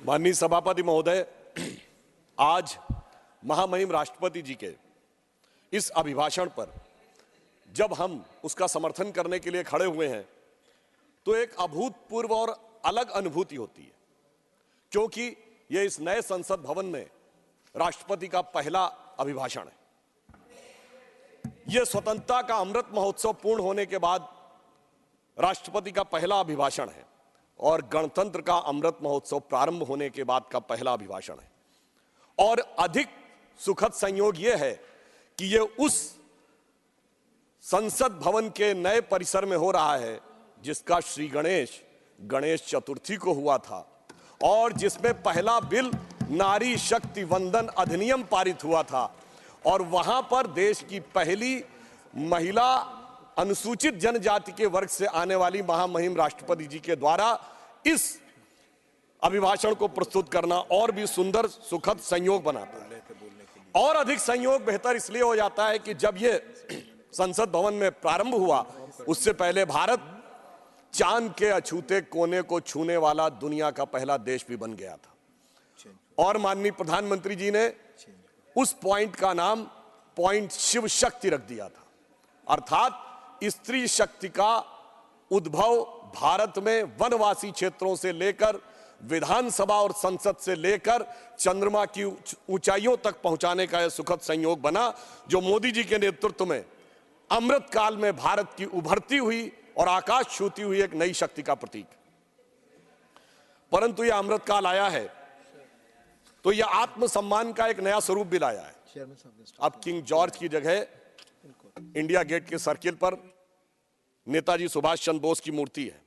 माननीय सभापति महोदय, आज महामहिम राष्ट्रपति जी के इस अभिभाषण पर जब हम उसका समर्थन करने के लिए खड़े हुए हैं तो एक अभूतपूर्व और अलग अनुभूति होती है, क्योंकि यह इस नए संसद भवन में राष्ट्रपति का पहला अभिभाषण है। यह स्वतंत्रता का अमृत महोत्सव पूर्ण होने के बाद राष्ट्रपति का पहला अभिभाषण है और गणतंत्र का अमृत महोत्सव प्रारंभ होने के बाद का पहला अभिभाषण है। और अधिक सुखद संयोग यह है कि यह उस संसद भवन के नए परिसर में हो रहा है जिसका श्री गणेश चतुर्थी को हुआ था और जिसमें पहला बिल नारी शक्ति वंदन अधिनियम पारित हुआ था और वहां पर देश की पहली महिला अनुसूचित जनजाति के वर्ग से आने वाली महामहिम राष्ट्रपति जी के द्वारा इस अभिभाषण को प्रस्तुत करना और भी सुंदर सुखद संयोग बनाता है। और अधिक संयोग बेहतर इसलिए हो जाता है कि जब यह संसद भवन में प्रारंभ हुआ उससे पहले भारत चांद के अछूते कोने को छूने वाला दुनिया का पहला देश भी बन गया था और माननीय प्रधानमंत्री जी ने उस पॉइंट का नाम पॉइंट शिव शक्ति रख दिया था, अर्थात स्त्री शक्ति का उद्भव भारत में वनवासी क्षेत्रों से लेकर विधानसभा और संसद से लेकर चंद्रमा की ऊंचाइयों तक पहुंचाने का यह सुखद संयोग बना, जो मोदी जी के नेतृत्व में अमृत काल में भारत की उभरती हुई और आकाश छूती हुई एक नई शक्ति का प्रतीक। परंतु यह अमृत काल आया है तो यह आत्मसम्मान का एक नया स्वरूप भी लाया है। अब किंग जॉर्ज की जगह इंडिया गेट के सर्किल पर नेताजी सुभाष चंद्र बोस की मूर्ति है।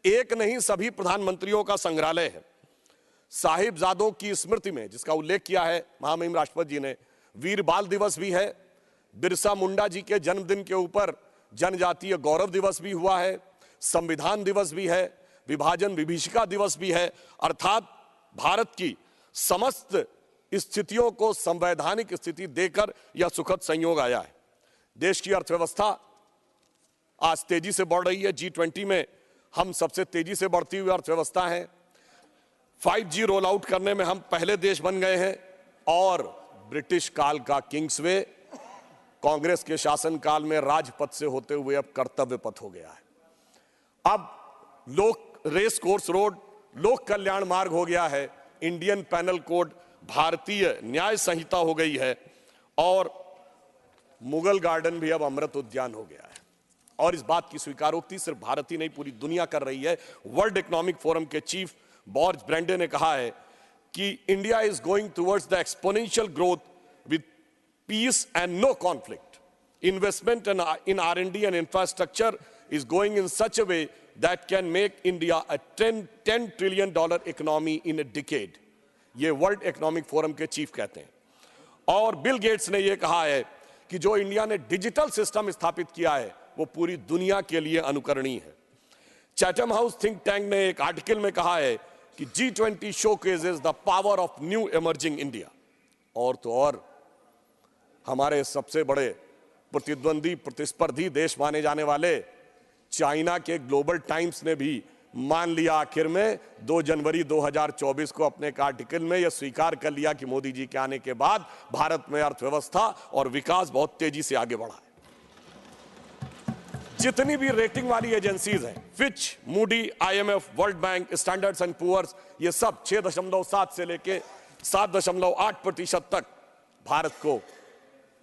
एक नहीं, सभी प्रधानमंत्रियों का संग्रहालय है। साहिबजादों की स्मृति में, जिसका उल्लेख किया है महामहिम राष्ट्रपति जी ने, वीर बाल दिवस भी है। बिरसा मुंडा जी के जन्मदिन के ऊपर जनजातीय गौरव दिवस भी हुआ है, संविधान दिवस भी है, विभाजन विभीषिका दिवस भी है। अर्थात भारत की समस्त स्थितियों को संवैधानिक स्थिति देकर यह सुखद संयोग आया है। देश की अर्थव्यवस्था आज तेजी से बढ़ रही है। G20 में हम सबसे तेजी से बढ़ती हुई अर्थव्यवस्था है। 5G रोल आउट करने में हम पहले देश बन गए हैं और ब्रिटिश काल का किंग्सवे कांग्रेस के शासनकाल में राजपथ से होते हुए अब कर्तव्य पथ हो गया है। अब लोक रेस कोर्स रोड लोक कल्याण मार्ग हो गया है। इंडियन पैनल कोड भारतीय न्याय संहिता हो गई है और मुगल गार्डन भी अब अमृत उद्यान हो गया है। और इस बात की स्वीकारोक्ति सिर्फ भारत ही नहीं, पूरी दुनिया कर रही है। वर्ल्ड इकोनॉमिक फोरम के चीफ बॉर्ज ब्रेंडे ने कहा है कि India is going towards the exponential growth with peace and no conflict. Investment in R&D and infrastructure is going in such a way that can make India a $10 trillion economy in a decade. ये world Economic Forum के chief कहते हैं। और Bill Gates ने यह कहा है कि जो इंडिया ने डिजिटल सिस्टम स्थापित किया है वो पूरी दुनिया के लिए अनुकरणीय है। चैथम हाउस थिंक टैंक ने एक आर्टिकल में कहा है कि G20 showcases the power of new emerging India। और तो और हमारे सबसे बड़े प्रतिद्वंदी प्रतिस्पर्धी देश माने जाने वाले चाइना के ग्लोबल टाइम्स ने भी मान लिया आखिर में 2 जनवरी 2024 को अपने एक आर्टिकल में यह स्वीकार कर लिया कि मोदी जी के आने के बाद भारत में अर्थव्यवस्था और विकास बहुत तेजी से आगे बढ़ा है। जितनी भी रेटिंग वाली एजेंसीज हैं, Fitch, Moody, IMF, World Bank, Standards and Poor's, ये सब 6.7 से लेके 7.8% तक भारत को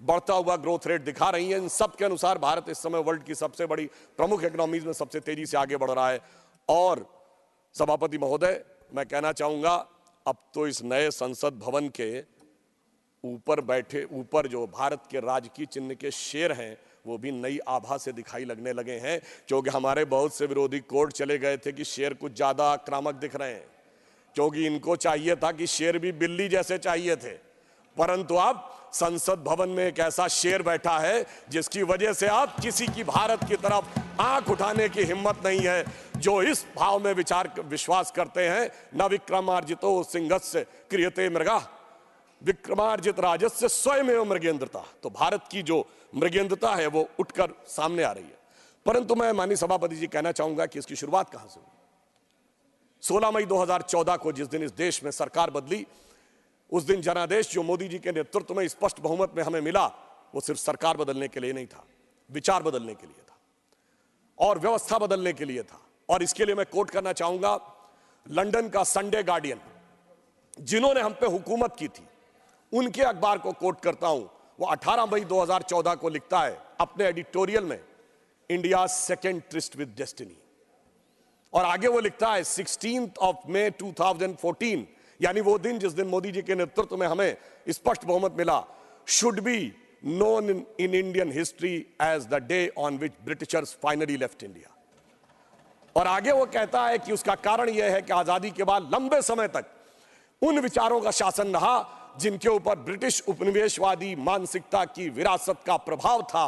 बढ़ता हुआ ग्रोथ रेट दिखा रही है। इन सब के अनुसार भारत इस समय वर्ल्ड की सबसे बड़ी प्रमुख इकोनॉमीज में सबसे तेजी से आगे बढ़ रहा है। और सभापति महोदय, मैं कहना चाहूंगा, अब तो इस नए संसद भवन के ऊपर जो भारत के राजकीय चिन्ह के शेर हैं वो भी नई आभा से दिखाई लगने लगे हैं, क्योंकि हमारे बहुत से विरोधी कोर्ट चले गए थे कि शेर कुछ ज्यादा आक्रामक दिख रहे हैं, क्योंकि इनको चाहिए था कि शेर भी बिल्ली जैसे चाहिए थे। परंतु अब संसद भवन में एक ऐसा शेर बैठा है जिसकी वजह से अब किसी की भारत की तरफ आंख उठाने की हिम्मत नहीं है, जो इस भाव में विश्वास करते हैं, न विक्रमार्जितो सिंहस्य क्रियते मृगः विक्रमार्जित राजस्य स्वयमेव मृगेंद्रता। तो भारत की जो मृगेंद्रता है वो उठकर सामने आ रही है। परंतु मैं माननीय सभापति जी कहना चाहूंगा कि इसकी शुरुआत कहां से हुई। 16 मई 2014 को जिस दिन इस देश में सरकार बदली, उस दिन जनादेश जो मोदी जी के नेतृत्व में स्पष्ट बहुमत में हमें मिला, वो सिर्फ सरकार बदलने के लिए नहीं था, विचार बदलने के लिए था और व्यवस्था बदलने के लिए था। और इसके लिए मैं कोट करना चाहूंगा लंदन का संडे गार्डियन, जिन्होंने हम पे हुकूमत की थी, उनके अखबार को कोट करता हूं। वो 18 मई 2014 को लिखता है अपने एडिटोरियल में, India second tourist with destiny. और आगे वो लिखता है 16 मई 2014, यानी वो दिन जिस दिन मोदी जी के नेतृत्व में हमें स्पष्ट बहुमत मिला, should be known in Indian history as the day on which Britishers finally left India। और आगे वो कहता है कि उसका कारण यह है कि आजादी के बाद लंबे समय तक उन विचारों का शासन रहा जिनके ऊपर ब्रिटिश उपनिवेशवादी मानसिकता की विरासत का प्रभाव था,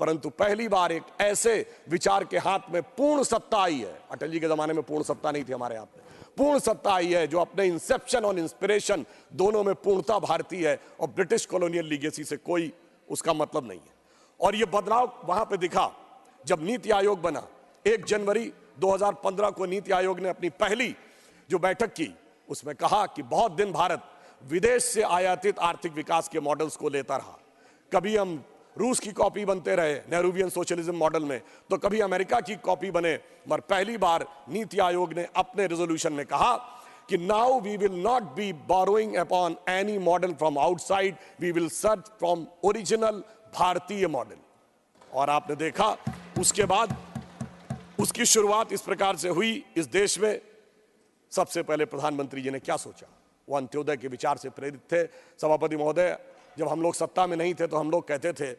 परंतु पहली बार एक ऐसे विचार के हाथ में पूर्ण सत्ता आई है। अटल जी के जमाने में पूर्ण सत्ता नहीं थी, हमारे हाथ में पूर्ण सत्ता आई है, जो अपने इंसेप्शन और इंस्पिरेशन दोनों में पूर्णता भारतीय है और ब्रिटिश कॉलोनियल लीगेसी से कोई उसका मतलब नहीं है। और यह बदलाव वहां पे दिखा जब नीति आयोग बना। 1 जनवरी 2015 को नीति आयोग ने अपनी पहली जो बैठक की, उसमें कहा कि बहुत दिन भारत विदेश से आयातित आर्थिक विकास के मॉडल्स को लेता रहा। कभी हम रूस की कॉपी बनते रहे नेहरूवियन सोशलिज्म मॉडल में, तो कभी अमेरिका की कॉपी बने, मगर पहली बार नीति आयोग ने अपने रेजोल्यूशन में कहा कि now we will not be borrowing upon any model from outside, we will search from original भारतीय मॉडल। और आपने देखा उसके बाद उसकी शुरुआत इस प्रकार से हुई। इस देश में सबसे पहले प्रधानमंत्री जी ने क्या सोचा, वो अंत्योदय के विचार से प्रेरित थे। सभापति महोदय, जब हम लोग सत्ता में नहीं थे तो हम लोग कहते थे,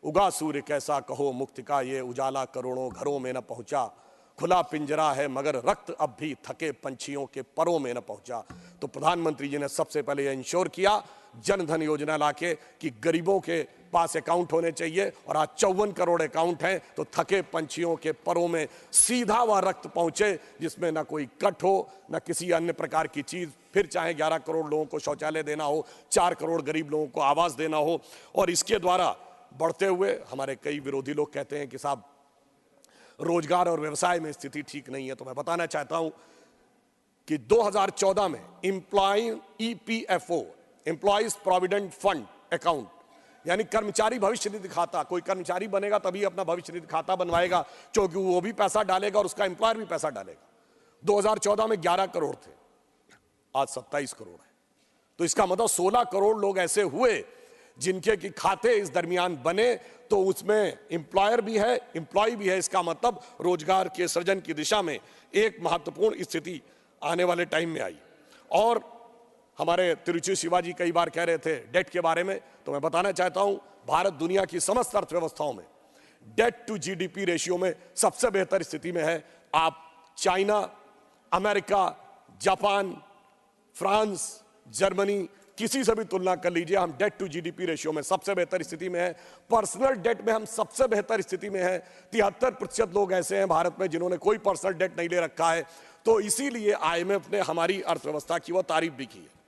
उगा सूर्य कैसा कहो मुक्ति का ये उजाला करोड़ों घरों में न पहुंचा, खुला पिंजरा है मगर रक्त अब भी थके पंछियों के परों में न पहुंचा। तो प्रधानमंत्री जी ने सबसे पहले यह इंश्योर किया जन धन योजना लाके कि गरीबों के पास अकाउंट होने चाहिए, और आज 54 करोड़ अकाउंट हैं, तो थके पंछियों के परों में सीधा वह रक्त पहुंचे जिसमें ना कोई कट हो ना किसी अन्य प्रकार की चीज। फिर चाहे 11 करोड़ लोगों को शौचालय देना हो, 4 करोड़ गरीब लोगों को आवास देना हो। और इसके द्वारा बढ़ते हुए हमारे कई विरोधी लोग कहते हैं कि साहब रोजगार और व्यवसाय में स्थिति ठीक नहीं है, तो मैं बताना चाहता हूं कि 2014 में employ EPFO, employees provident fund account, यानी कर्मचारी भविष्य निधि खाता, कोई कर्मचारी बनेगा तभी अपना भविष्य निधि खाता बनवाएगा, क्योंकि वो भी पैसा डालेगा और उसका एम्प्लॉयर भी पैसा डालेगा। 2014 में 11 करोड़ थे, आज 27 करोड़ है। तो इसका मतलब 16 करोड़ लोग ऐसे हुए जिनके की खाते इस दरमियान बने, तो उसमें एम्प्लॉयर भी है, एम्प्लॉय भी है। इसका मतलब रोजगार के सृजन की दिशा में एक महत्वपूर्ण स्थिति आने वाले टाइम में आई। और हमारे तिरुचि शिवाजी कई बार कह रहे थे डेट के बारे में, तो मैं बताना चाहता हूं भारत दुनिया की समस्त अर्थव्यवस्थाओं में डेट टू GDP रेशियो में सबसे बेहतर स्थिति में है। आप China, America, Japan, France, Germany, किसी से भी तुलना कर लीजिए, हम डेट टू GDP रेशियो में सबसे बेहतर स्थिति में है। पर्सनल डेट में हम सबसे बेहतर स्थिति में है। 73% लोग ऐसे हैं भारत में जिन्होंने कोई पर्सनल डेट नहीं ले रखा है। तो इसीलिए IMF ने हमारी अर्थव्यवस्था की वो तारीफ भी की है।